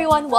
everyone,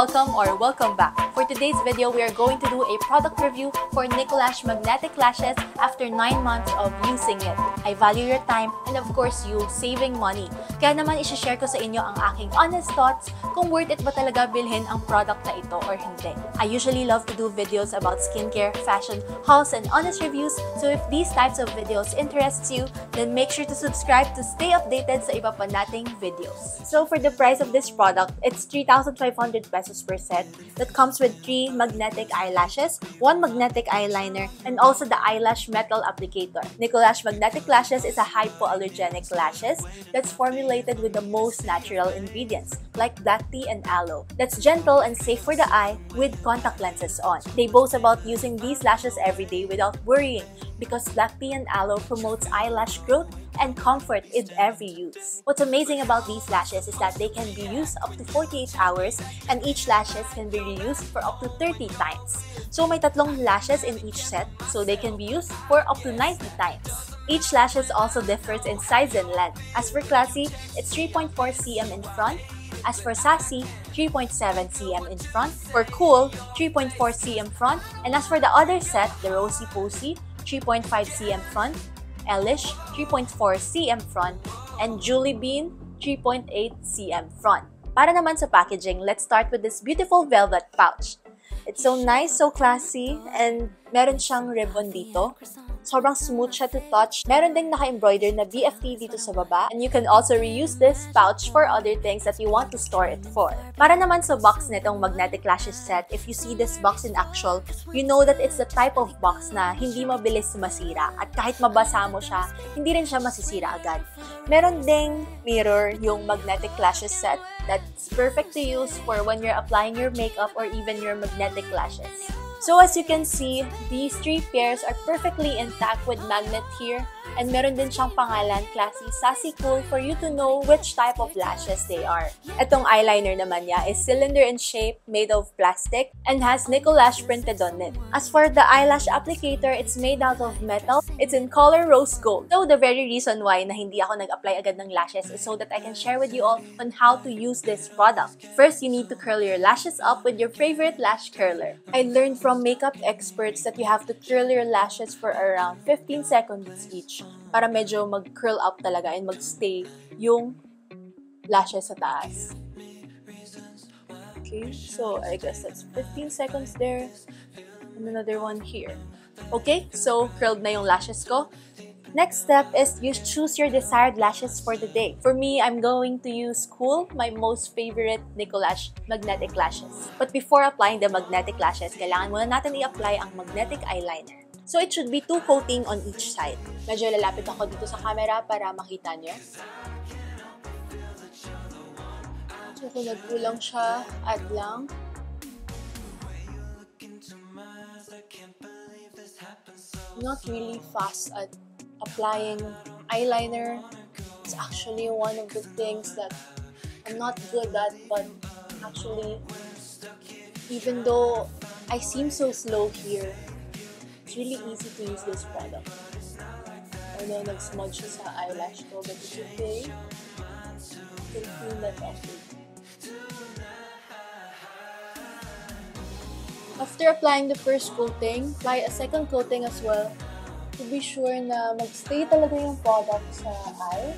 welcome back. For today's video, we are going to do a product review for Nicolash Magnetic Lashes after 9 months of using it. I value your time and of course you saving money. Kaya naman isi-share ko sa inyo ang aking honest thoughts kung worth it ba talaga bilhin ang product na ito or hindi. I usually love to do videos about skincare, fashion, hauls, and honest reviews. So if these types of videos interests you, then make sure to subscribe to stay updated sa iba pa nating videos. So for the price of this product, it's 3,500 pesos per set that comes with 3 magnetic eyelashes, 1 magnetic eyeliner, and also the eyelash metal applicator. Nicolash Magnetic Lashes is a hypoallergenic lashes that's formulated with the most natural ingredients like black tea and aloe. That's gentle and safe for the eye with contact lenses on. They boast about using these lashes every day without worrying because black tea and aloe promotes eyelash growth and comfort in every use. What's amazing about these lashes is that they can be used up to 48 hours and each lashes can be reused for up to 30 times. So may tatlong lashes in each set, so they can be used for up to 90 times. Each lashes also differs in size and length. As for Classy, it's 3.4 cm in front. As for Sassy, 3.7 cm in front. For Cool, 3.4 cm front. And as for the other set, the Rosy Posy, 3.5 cm front. Elish, 3.4 cm front, and Julie Bean, 3.8 cm front. Para naman sa packaging, let's start with this beautiful velvet pouch. It's so nice, so classy, and meron siyang ribbon dito. Sobrang smooth siya to touch. Meron ding naka-embroider na BFT dito sa baba. And you can also reuse this pouch for other things that you want to store it for. Para naman sa box nitong Magnetic Lashes set, if you see this box in actual, you know that it's the type of box na hindi mabilis masira. At kahit mabasa mo siya, hindi rin siya masisira agad. Meron ding mirror yung Magnetic Lashes set that's perfect to use for when you're applying your makeup or even your magnetic lashes. So as you can see, these 3 pairs are perfectly intact with magnet here, and meron din siyang pangalan, Classy, Sassy, Cool, for you to know which type of lashes they are. Itong eyeliner naman niya is cylinder in shape, made of plastic, and has Nicolash printed on it. As for the eyelash applicator, it's made out of metal. It's in color rose gold. So the very reason why na hindi ako nag-apply agad ng lashes is so that I can share with you all on how to use this product. First, you need to curl your lashes up with your favorite lash curler. I learned from makeup experts that you have to curl your lashes for around 15 seconds each para medyo mag-curl up talaga and mag-stay yung lashes sa taas. Okay, so I guess that's 15 seconds there and another one here. Okay, so curled na yung lashes ko. Next step is you choose your desired lashes for the day. For me, I'm going to use Cool, my most favorite Nicolash Magnetic Lashes. But before applying the magnetic lashes, kailangan muna natin i-apply ang magnetic eyeliner. So it should be 2 coating on each side. Medyo lalapit ako dito sa camera para makita nyo. So kung nagkulang siya, add lang. Not really fast at applying eyeliner. It's actually one of the things that I'm not good at, but actually, even though I seem so slow here, it's really easy to use this product. I know nag-smudge siya sa eyelash ko, but it's okay. You can clean that off. After applying the first coating, apply a second coating as well to be sure na mag-stay talaga yung product sa eye.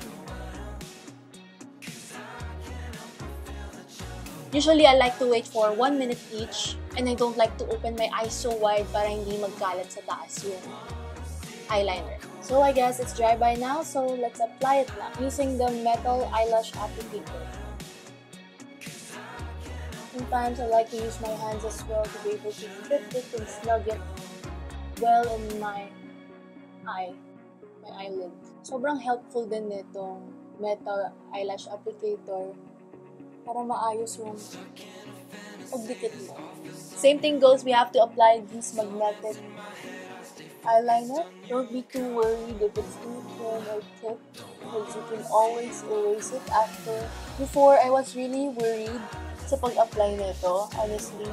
Usually, I like to wait for 1 minute each, and I don't like to open my eyes so wide para hindi magkalat sa taas yung eyeliner. So I guess it's dry by now, so let's apply it now using the metal eyelash applicator. Sometimes I like to use my hands as well to be able to fit it and snug it well in my eyelid. Sobrang helpful din nitong metal eyelash applicator para maayos yung pagdikit mo. Same thing goes, we have to apply this magnetic eyeliner. Don't be too worried if it's too thin or thick because you can always erase it after. Before, I was really worried sa pag-apply nito, honestly.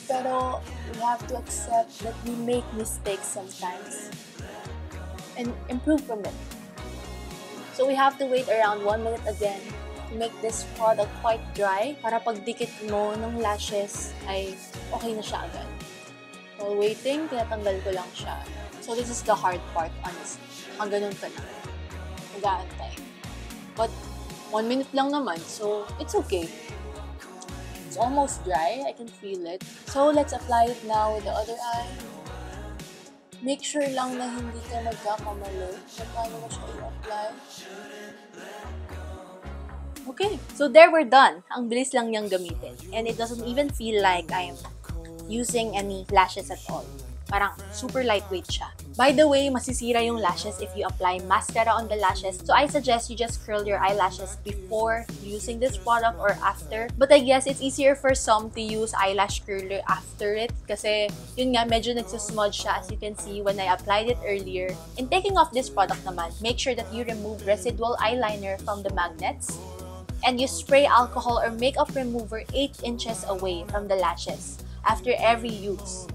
Pero we have to accept that we make mistakes sometimes and improve from it. So we have to wait around 1 minute again to make this product quite dry para pag dikit mo ng lashes ay okay na siya agad. While waiting, tinatanggal ko lang siya. So this is the hard part, honestly. Ganun ka na. Mag-aantay. But 1 minute lang naman, so it's okay. It's almost dry. I can feel it. So let's apply it now with the other eye. Make sure lang na hindi ka magkakamali kung paano mo siya i-apply. Okay, so there we're done. Ang bilis lang niyang gamitin. And it doesn't even feel like I'm using any lashes at all. Parang super lightweight siya. By the way, masisira yung lashes if you apply mascara on the lashes. So I suggest you just curl your eyelashes before using this product or after. But I guess it's easier for some to use eyelash curler after it. Kasi yun nga, medyo nagsusmudge siya as you can see when I applied it earlier. In taking off this product naman, make sure that you remove residual eyeliner from the magnets. And you spray alcohol or makeup remover 8 inches away from the lashes after every use.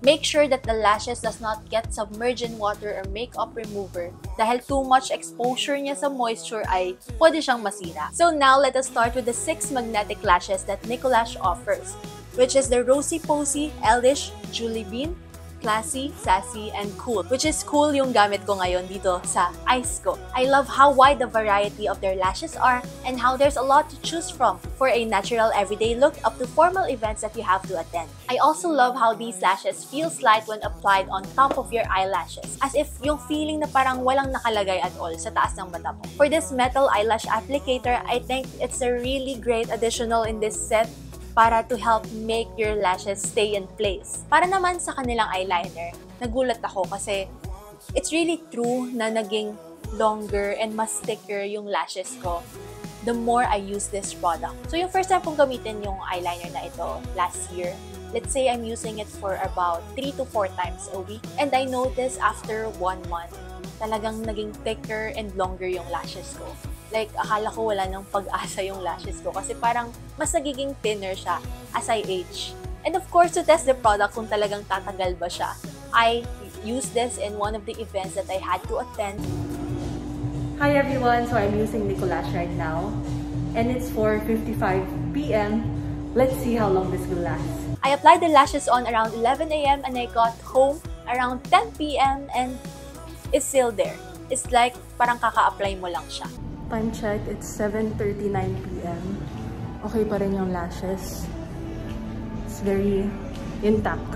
Make sure that the lashes does not get submerged in water or makeup remover dahil too much exposure niya sa moisture ay pwede siyang masira. So now, let us start with the 6 magnetic lashes that Nicolash offers, which is the Rosy Posy, Elish, Julie Bean, Classy, Sassy, and Cool, which is cool yung gamit ko ngayon dito sa eyes ko. I love how wide the variety of their lashes are and how there's a lot to choose from for a natural everyday look up to formal events that you have to attend. I also love how these lashes feels light when applied on top of your eyelashes, as if yung feeling na parang walang nakalagay at all sa taas ng mata mo. For this metal eyelash applicator, I think it's a really great additional in this set para to help make your lashes stay in place. Para naman sa kanilang eyeliner, nagulat ako kasi it's really true na naging longer and mas thicker yung lashes ko the more I use this product. So yung first time kong gamitin yung eyeliner na ito last year, let's say I'm using it for about 3 to 4 times a week. And I noticed after 1 month, talagang naging thicker and longer yung lashes ko. Like, akala ko wala nang pag-asa yung lashes ko kasi parang mas nagiging thinner siya as I age. And of course, to test the product kung talagang tatagal ba siya, I used this in one of the events that I had to attend. Hi everyone! So I'm using Nicolash right now and it's 4:55 p.m. Let's see how long this will last. I applied the lashes on around 11 a.m. and I got home around 10 p.m. and it's still there. It's like parang kaka-apply mo lang siya. Time check, it's 7:39 p.m. Okay pa rin yung lashes. It's very intact.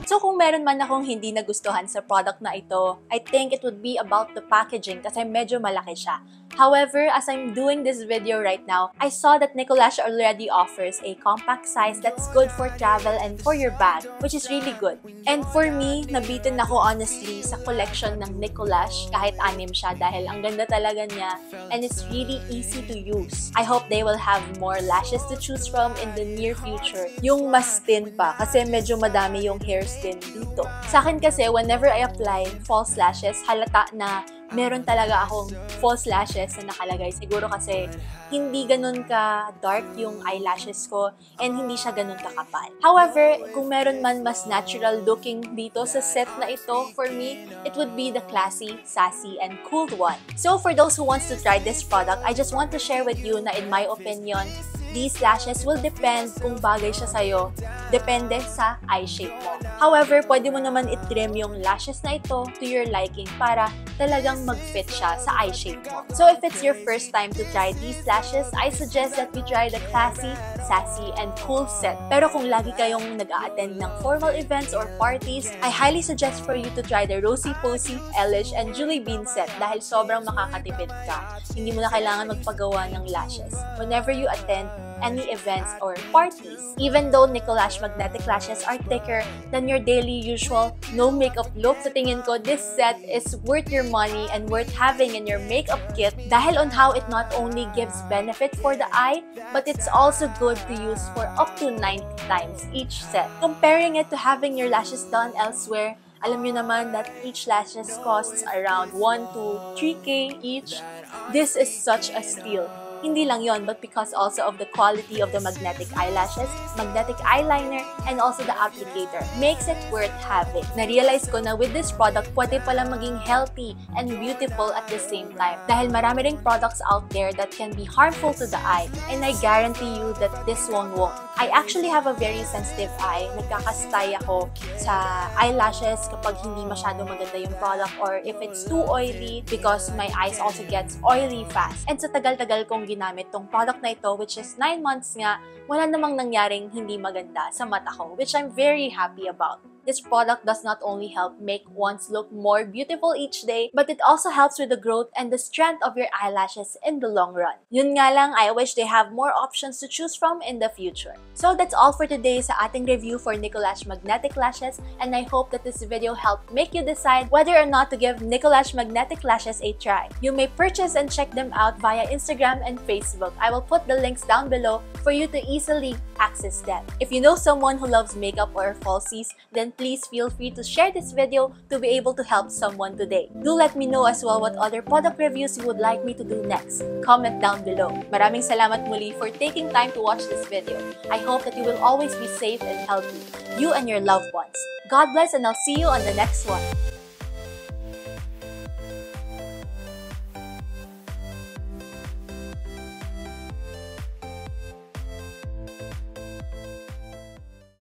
So kung meron man akong hindi nagustuhan sa product na ito, I think it would be about the packaging kasi medyo malaki siya. However, as I'm doing this video right now, I saw that Nicolash already offers a compact size that's good for travel and for your bag, which is really good. And for me, nabitin ako honestly sa collection ng Nicolash kahit anim siya dahil ang ganda talaga niya and it's really easy to use. I hope they will have more lashes to choose from in the near future. Yung mas thin pa kasi medyo madami yung hairs din dito. Sa akin kasi, whenever I apply false lashes, halata na meron talaga akong false lashes na nakalagay. Siguro kasi hindi ganun ka-dark yung eyelashes ko and hindi siya ganun kakapal. However, kung meron man mas natural looking dito sa set na ito, for me, it would be the Classy, Sassy, and Cool one. So for those who wants to try this product, I just want to share with you na in my opinion, these lashes will depend kung bagay siya sa'yo. Depende sa eye shape mo. However, pwede mo naman i-trim yung lashes na ito to your liking para talagang mag-fit siya sa eye shape mo. So if it's your first time to try these lashes, I suggest that you try the Classy, Sassy, and Cool set. Pero kung lagi kayong nag-a-attend ng formal events or parties, I highly suggest for you to try the Rosy Posy, Elish, and Julie Bean set dahil sobrang makakatipid ka. Hindi mo na kailangan magpagawa ng lashes whenever you attend any events or parties. Even though Nicolash Magnetic Lashes are thicker than your daily usual no makeup look, sa tingin ko, this set is worth your money and worth having in your makeup kit dahil on how it not only gives benefit for the eye, but it's also good to use for up to 90 times each set. Comparing it to having your lashes done elsewhere, alam nyo naman that each lashes costs around 1 to 3K each. This is such a steal. Hindi lang yon, but because also of the quality of the magnetic eyelashes, magnetic eyeliner, and also the applicator makes it worth having. Na-realize ko na with this product, pwede pala maging healthy and beautiful at the same time. Dahil marami ring products out there that can be harmful to the eye, and I guarantee you that this one won't. I actually have a very sensitive eye. Nagkakastay ako sa eyelashes kapag hindi masyado maganda yung product or if it's too oily because my eyes also gets oily fast. And sa tagal-tagal kong ginamit tong product na ito, which is 9 months nga, wala namang nangyaring hindi maganda sa mata ko, which I'm very happy about. This product does not only help make one's look more beautiful each day, but it also helps with the growth and the strength of your eyelashes in the long run. Yun nga lang, I wish they have more options to choose from in the future. So that's all for today sa ating review for Nicolash Magnetic Lashes, and I hope that this video helped make you decide whether or not to give Nicolash Magnetic Lashes a try. You may purchase and check them out via Instagram and Facebook. I will put the links down below for you to easily access them. If you know someone who loves makeup or falsies, then please feel free to share this video to be able to help someone today. Do let me know as well what other product reviews you would like me to do next. Comment down below. Maraming salamat muli for taking time to watch this video. I hope that you will always be safe and healthy, you and your loved ones. God bless, and I'll see you on the next one.